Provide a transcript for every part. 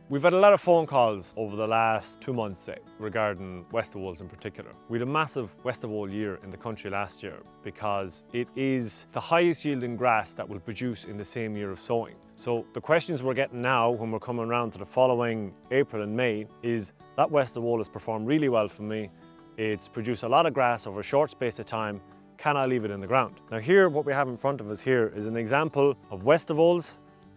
We've had a lot of phone calls over the last 2 months, say, regarding Westerwolds in particular. We had a massive Westerwold year in the country last year because it is the highest yielding grass that will produce in the same year of sowing. So the questions we're getting now when we're coming around to the following April and May is that Westerwold has performed really well for me. It's produced a lot of grass over a short space of time. Can I leave it in the ground? Now here, what we have in front of us here is an example of Westerwolds,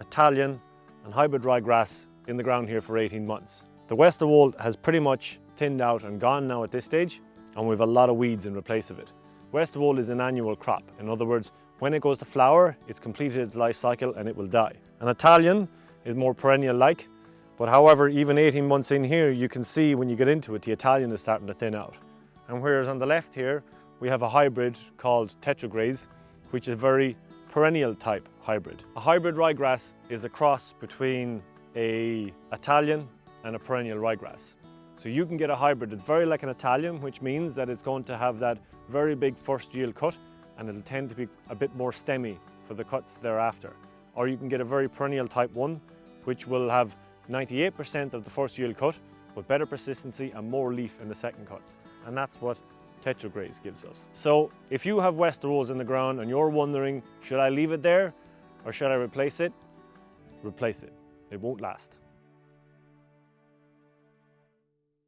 Italian and hybrid ryegrass in the ground here for 18 months. The Westerwold has pretty much thinned out and gone now at this stage, and we have a lot of weeds in replace of it. Westerwold is an annual crop. In other words, when it goes to flower, it's completed its life cycle and it will die. An Italian is more perennial-like, but however, even 18 months in here, you can see when you get into it, the Italian is starting to thin out. And whereas on the left here, we have a hybrid called Tetragraze, which is a very perennial type hybrid. A hybrid ryegrass is a cross between an Italian and a perennial ryegrass. So you can get a hybrid that's very like an Italian, which means that it's going to have that very big first yield cut, and it'll tend to be a bit more stemmy for the cuts thereafter. Or you can get a very perennial type 1, which will have 98% of the first yield cut, with better persistency and more leaf in the second cuts. And that's what Tetragraze gives us. So if you have Westerwolds in the ground and you're wondering, should I leave it there or should I replace it? Replace it. It won't last.